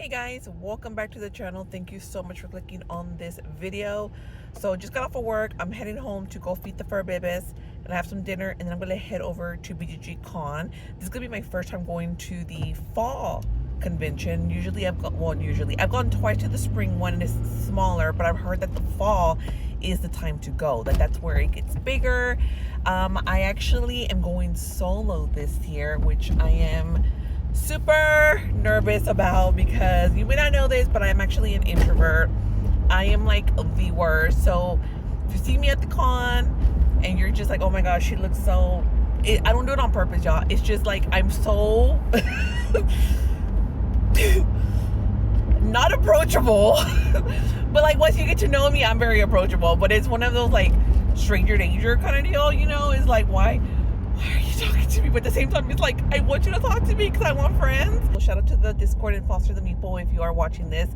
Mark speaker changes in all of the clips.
Speaker 1: Hey guys, welcome back to the channel. Thank you so much for clicking on this video. So just got off of work. I'm heading home to go feed the fur babies and have some dinner, and then I'm gonna head over to BGGcon. This is gonna be my first time going to the fall convention. I've gone twice to the spring one and it's smaller, but I've heard that the fall is the time to go, that's where it gets bigger. I actually am going solo this year, which I am super nervous about because you may not know this, but I'm actually an introvert. I am like the worst. So if you see me at the con and you're just like, oh my gosh, she looks so, I don't do it on purpose, y'all. It's just like I'm so not approachable. But like once you get to know me, I'm very approachable. But it's one of those like stranger danger kind of deal, it's like, why are you talking to me? But at the same time, it's like, I want you to talk to me because I want friends. So shout out to the Discord and Foster the Meeple if you are watching this.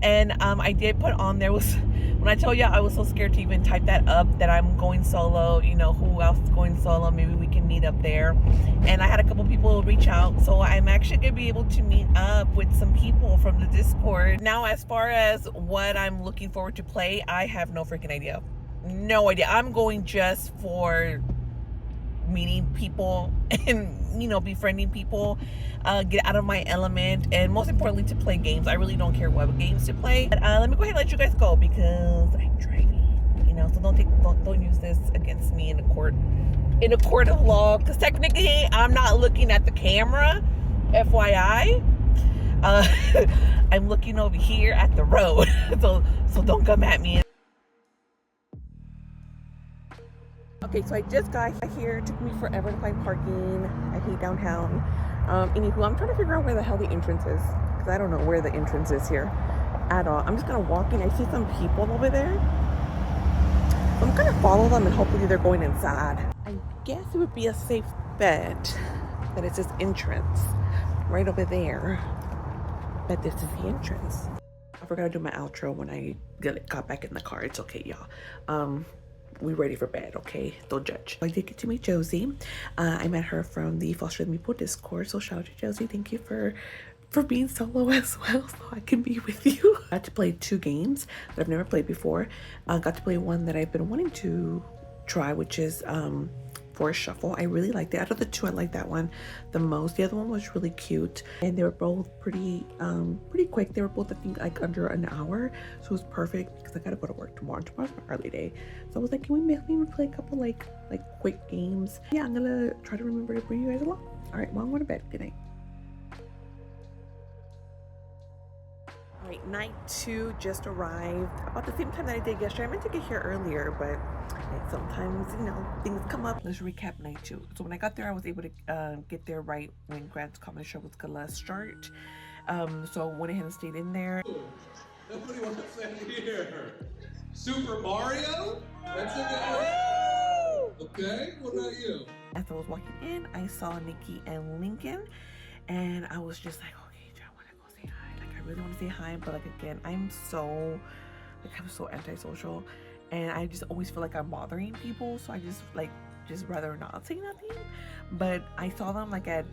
Speaker 1: And I did put on there, when I tell you I was so scared to even type that up, that I'm going solo, who else is going solo, maybe we can meet up there. And I had a couple people reach out, so I'm actually gonna be able to meet up with some people from the Discord. Now, as far as what I'm looking forward to play, I have no freaking idea. No idea. I'm going just for meeting people and befriending people, get out of my element, and most importantly to play games. I really don't care what games to play. But let me go ahead and let you guys go because I'm driving, so don't use this against me in a court of law, because technically I'm not looking at the camera, FYI. I'm looking over here at the road. so don't come at me. Okay, so I just got here. It took me forever to find parking. I hate downtown. Anywho, I'm trying to figure out where the hell the entrance is, because I don't know where the entrance is here at all. I'm just gonna walk in. I see some people over there, so I'm gonna follow them and hopefully they're going inside. I guess it would be a safe bet that it's this entrance right over there, but this is the entrance. I forgot to do my outro when I got back in the car. It's okay, y'all. We ready for bed, okay? Don't judge. I did get to meet Josie. I met her from the Foster the Meeple Discord, so shout out to Josie. Thank you for being solo as well, so I can be with you. I got to play 2 games that I've never played before. Got to play one that I've been wanting to try, which is Forest Shuffle. I really liked it. Out of the 2, I liked that one the most. The other one was really cute, and they were both pretty quick. They were both, I think, like under an hour, so it was perfect because I gotta go to work tomorrow. Tomorrow's my early day, so I was like, can we maybe play a couple like quick games? Yeah, I'm gonna try to remember to bring you guys along. All right, well, I'm going to bed. Good night. All right, night 2 just arrived about the same time that I did yesterday. I meant to get here earlier, but sometimes things come up. Let's recap night 2. So when I got there, I was able to get there right when Grant's comedy show was gonna start. So I went ahead and stayed in there.
Speaker 2: Nobody wants to say here. Super Mario? That's a good. Okay, what about you?
Speaker 1: As I was walking in, I saw Nikki and Lincoln, and I was just like, okay, I want to go say hi. Like, I really want to say hi, but like, again, I'm so antisocial, and I just always feel like I'm bothering people, so I just rather not say nothing. But I saw them like at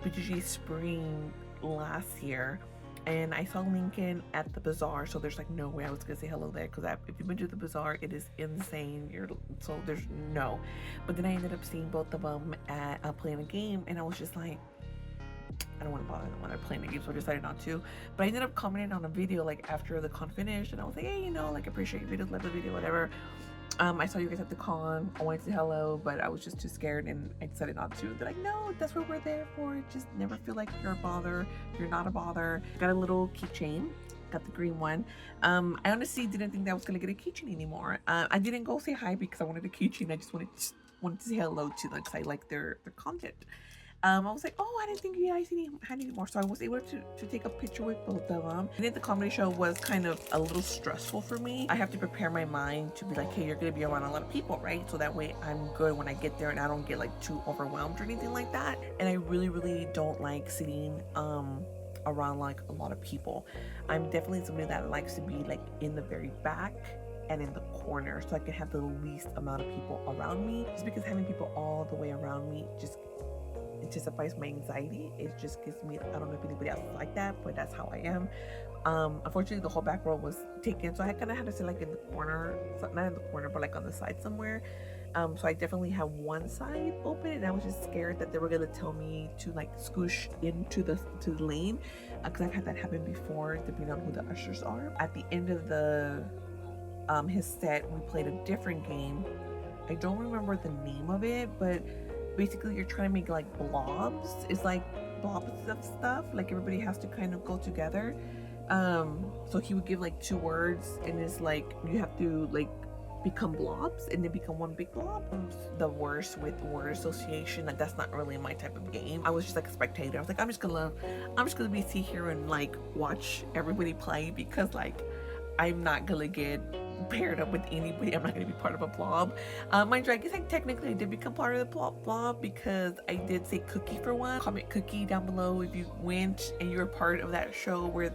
Speaker 1: BGG Spring last year, and I saw Lincoln at the bazaar, so there's like no way I was gonna say hello there, because if you've been to the bazaar, it is insane. So there's no. But then I ended up seeing both of them at playing a game, and I was just like, I don't want to bother them when they're playing the game, so I decided not to. But I ended up commenting on a video like after the con finished, and I was like, hey, like, appreciate your videos, love the video, whatever. I saw you guys at the con. I wanted to say hello, but I was just too scared, and I decided not to. They're like, no, that's what we're there for. Just never feel like you're a bother. You're not a bother. Got a little keychain. Got the green one. I honestly didn't think that I was gonna get a keychain anymore. I didn't go say hi because I wanted a keychain. I just wanted to say hello to them because I like their content. I was like, oh, I didn't think you guys had any more, so I was able to take a picture with both of them. I think the comedy show was kind of a little stressful for me. I have to prepare my mind to be like, hey, you're gonna be around a lot of people, right? So that way I'm good when I get there and I don't get like too overwhelmed or anything like that. And I really don't like sitting around like a lot of people. I'm definitely somebody that likes to be like in the very back and in the corner, so I can have the least amount of people around me, just because having people all the way around me just intensifies my anxiety. It just gives me, I don't know if anybody else is like that, but that's how I am. Unfortunately, the whole back row was taken, so I kind of had to sit like in the corner, not in the corner, but like on the side somewhere. So I definitely had one side open, and I was just scared that they were gonna tell me to like scoosh into the lane, because I've had that happen before, depending on who the ushers are. At the end of the his set, we played a different game. I don't remember the name of it, but basically you're trying to make like blobs. It's like blobs of stuff. Like everybody has to kind of go together. So he would give like 2 words, and it's like you have to like become blobs and then become one big blob. The worst with word association, like that's not really my type of game. I was just like a spectator. I was like, I'm just gonna be sit here and like watch everybody play, because like I'm not gonna get paired up with anybody. I'm not gonna be part of a blob. Mind you, I guess technically I did become part of the blob, because I did say Cookie for one. Comment Cookie down below if you went and you were part of that show where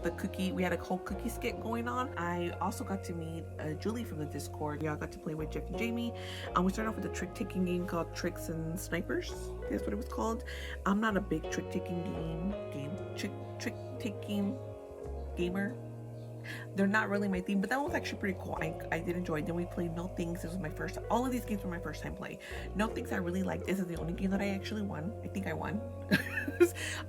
Speaker 1: we had a whole cookie skit going on. I also got to meet Julie from the Discord. Y'all got to play with Jeff and Jamie. We started off with a trick-taking game called Tricks and Snipers. That's what it was called. I'm not a big trick-taking trick-taking gamer. They're not really my theme, but that one was actually pretty cool. I did enjoy it. Then we played No Things. This was my first, all of these games were my first time play. No Things I really liked. This is the only game that I actually won. I think I won.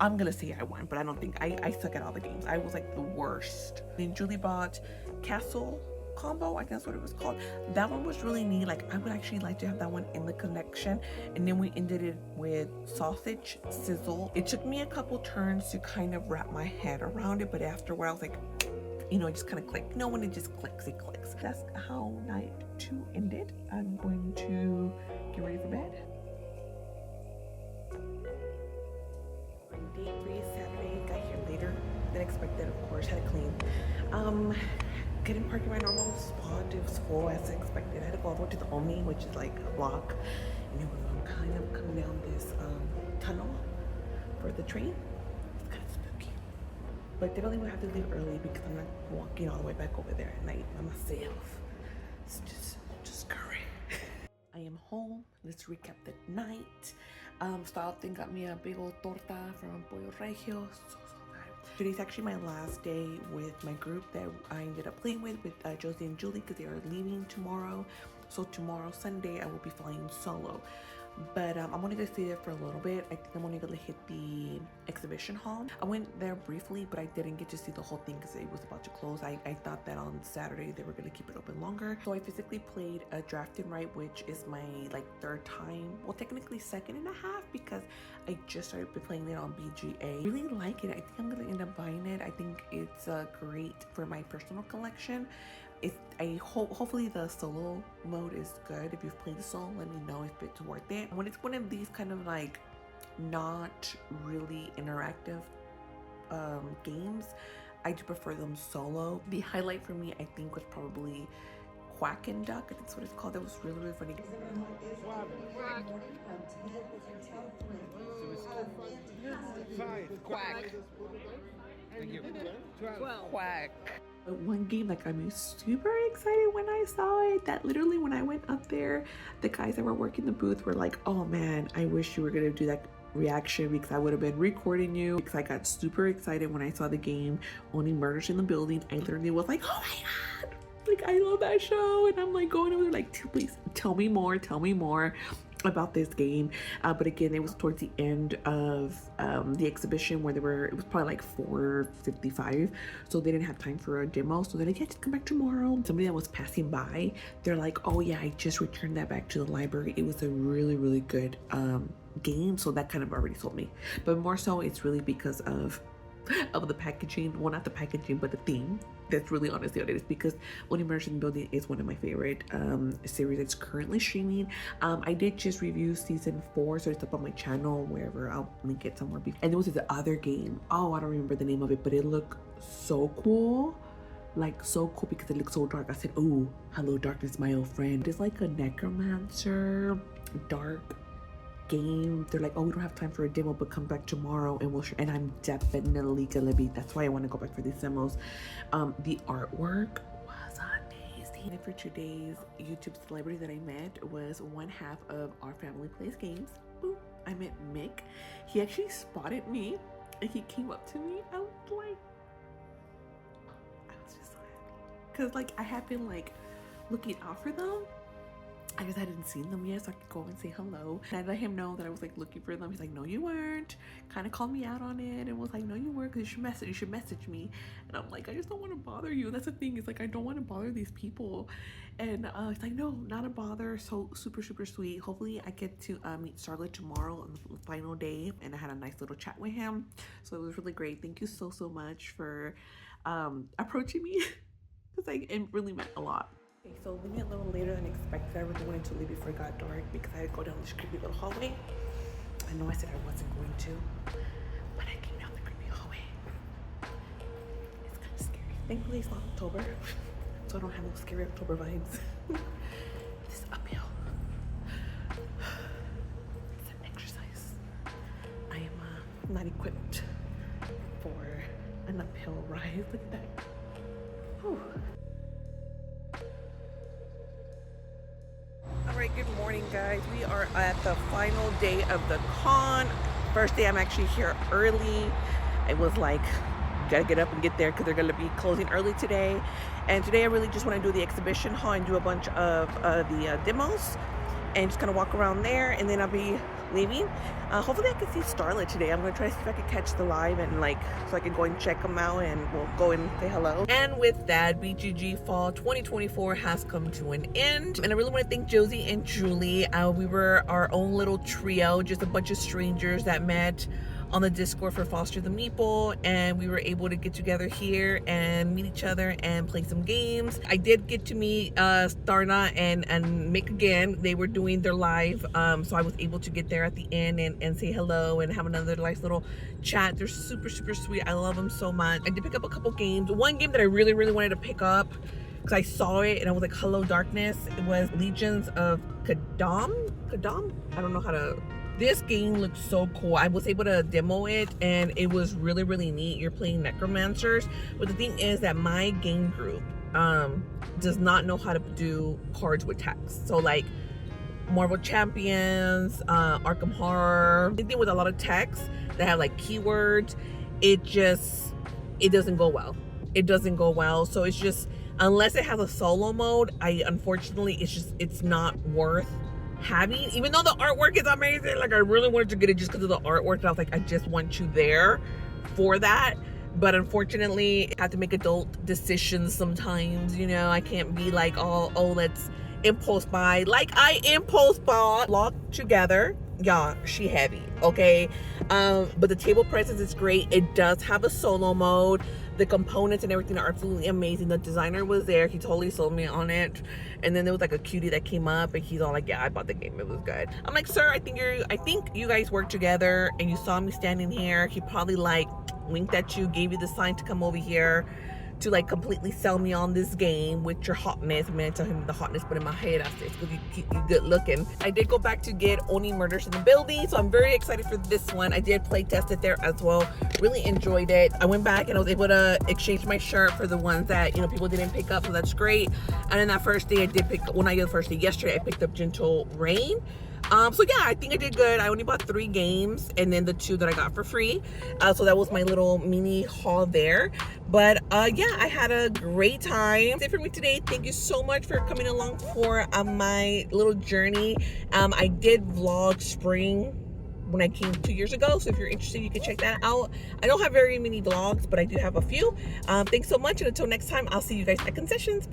Speaker 1: I'm gonna say I won, but I don't think, I suck at all the games. I was like the worst. Then Julie bought Castle Combo, I think that's what it was called. That one was really neat. Like I would actually like to have that one in the collection. And then we ended it with Sausage Sizzle. It took me a couple turns to kind of wrap my head around it, but afterward I was like, you know, it just kind of clicked. No, when it just clicks, it clicks. That's how night 2 ended. I'm going to get ready for bed. Day 3 is Saturday. Got here later than expected, of course. Had to clean. Couldn't park in my normal spot. It was full as expected. I had to go all the way to the Omi, which is like a block. And then I'm kind of coming down this tunnel for the train. It's kind of spooky. But definitely will have to leave early, because I'm not walking all the way back over there at night by myself. It's just curry. I am home. Let's recap the night. Style thing got me a big old torta from Pollo Regio. So good. Today's actually my last day with my group that I ended up playing with Josie and Julie, because they are leaving tomorrow. So tomorrow, Sunday, I will be flying solo. But I'm only gonna stay there for a little bit. I think I'm only gonna hit the exhibition hall. I went there briefly, but I didn't get to see the whole thing because it was about to close. I thought that on Saturday they were gonna keep it open longer. So I physically played a draft and write, which is my like 3rd time. Well, technically 2nd and a half, because I just started playing it on BGA. Really like it. I think I'm gonna end up buying it. I think it's great for my personal collection. Hopefully the solo mode is good. If you've played the solo, let me know if it's worth it. When it's one of these kind of like not really interactive games, I do prefer them solo. The highlight for me, I think, was probably Quack and Duck. I think that's what it's called. That was really funny. Quack. Thank you. 12. Quack. One game that got me super excited when I saw it, that literally when I went up there, the guys that were working the booth were like, oh man, I wish you were gonna do that reaction, because I would have been recording you, because I got super excited when I saw the game Only Murders in the Building. I literally was like, oh my god, like I love that show. And I'm like going over there like, please tell me more about this game. But again, it was towards the end of the exhibition where it was probably like 4:55, so they didn't have time for a demo. So they're like, yeah, just come back tomorrow. Somebody that was passing by, they're like, oh yeah, I just returned that back to the library. It was a really good game. So that kind of already sold me, but more so it's really because of the packaging. Well, not the packaging, but the theme. That's really honestly what it is, because Only Murders in the Building is one of my favorite series that's currently streaming. I did just review season 4, so it's up on my channel, wherever. I'll link it somewhere. And there was the other game. Oh, I don't remember the name of it, but it looked so cool. Like so cool, because it looked so dark. I said, oh, hello darkness, my old friend. It's like a necromancer dark game. They're like, oh, we don't have time for a demo, but come back tomorrow and we'll share. And I'm definitely gonna be, that's why I want to go back for these demos. The artwork was amazing. And for today's YouTube celebrity that I met was one half of Our Family Plays Games. Boop. I met Mick. He actually spotted me and he came up to me. I was just so happy. Cause like I have been like looking out for them. I guess I didn't see them yet, so I could go and say hello. And I let him know that I was like looking for them. He's like, no, you weren't. Kind of called me out on it and was like, no, you were, because you should message me. And I'm like, I just don't want to bother you. That's the thing. It's like I don't want to bother these people. And it's like, no, not a bother. So super sweet. Hopefully I get to meet Starlet tomorrow on the final day, and I had a nice little chat with him, so it was really great. Thank you so much for approaching me, because like it really meant a lot. Okay, so leaving a little later than expected. I really wanted to leave before it got dark because I had to go down this creepy little hallway. I know I said I wasn't going to, but I came down the creepy hallway. It's kind of scary. Thankfully it's not October, so I don't have those scary October vibes. This uphill. It's an exercise. I am not equipped for an uphill ride. Look at that. Whew. Alright, good morning guys. We are at the final day of the con. First day I'm actually here early. It was like, gotta get up and get there because they're gonna be closing early today. And today I really just want to do the exhibition hall and do a bunch of the demos and just kind of walk around there, and then I'll be leaving. Hopefully I can see Starlet today. I'm gonna try to see if I can catch the live and like, so I can go and check them out and we'll go and say hello. And with that, BGG Fall 2024 has come to an end. And I really want to thank Josie and Julie. We were our own little trio, just a bunch of strangers that met on the Discord for Foster the Meeple, and we were able to get together here and meet each other and play some games. I did get to meet Starna and Mick again. They were doing their live, so I was able to get there at the end and say hello and have another nice little chat. They're super sweet. I love them so much. I did pick up a couple games. One game that I really wanted to pick up because I saw it and I was like, hello darkness. It was Legions of Kadam? I don't know how to... This game looks so cool. I was able to demo it and it was really neat. You're playing necromancers, but the thing is that my game group does not know how to do cards with text. So like Marvel Champions, Arkham Horror, anything with a lot of text that have like keywords, it doesn't go well. It doesn't go well. So it's just, unless it has a solo mode, unfortunately it's not worth having, even though the artwork is amazing. Like I really wanted to get it just because of the artwork, and I was like, I just want you there for that. But unfortunately I have to make adult decisions sometimes, you know. I can't be like, oh let's impulse buy. Like I impulse bought locked together. Yeah, she heavy, okay. But the table presence is great. It does have a solo mode. The components and everything are absolutely amazing. The designer was there. He totally sold me on it. And then there was like a cutie that came up and he's all like, yeah, I bought the game. It was good. I'm like, sir, I think you guys work together and you saw me standing here. He probably like winked at you, gave you the sign to come over here to like completely sell me on this game with your hotness. I mean, I tell him the hotness, but in my head I say it's because you keep you good looking. I did go back to get Oni Murders in the Building, so I'm very excited for this one. I did play test it there as well. Really enjoyed it. I went back and I was able to exchange my shirt for the ones that, you know, people didn't pick up, so that's great. And then that first day I did pick, well, not the first day, yesterday I picked up Gentle Rain. So yeah, I think I did good. I only bought 3 games and then the 2 that I got for free. So that was my little mini haul there. But yeah, I had a great time. That's it for me today. Thank you so much for coming along for my little journey. I did vlog spring when I came 2 years ago, so if you're interested, you can check that out. I don't have very many vlogs, but I do have a few. Thanks so much, and until next time, I'll see you guys at concessions.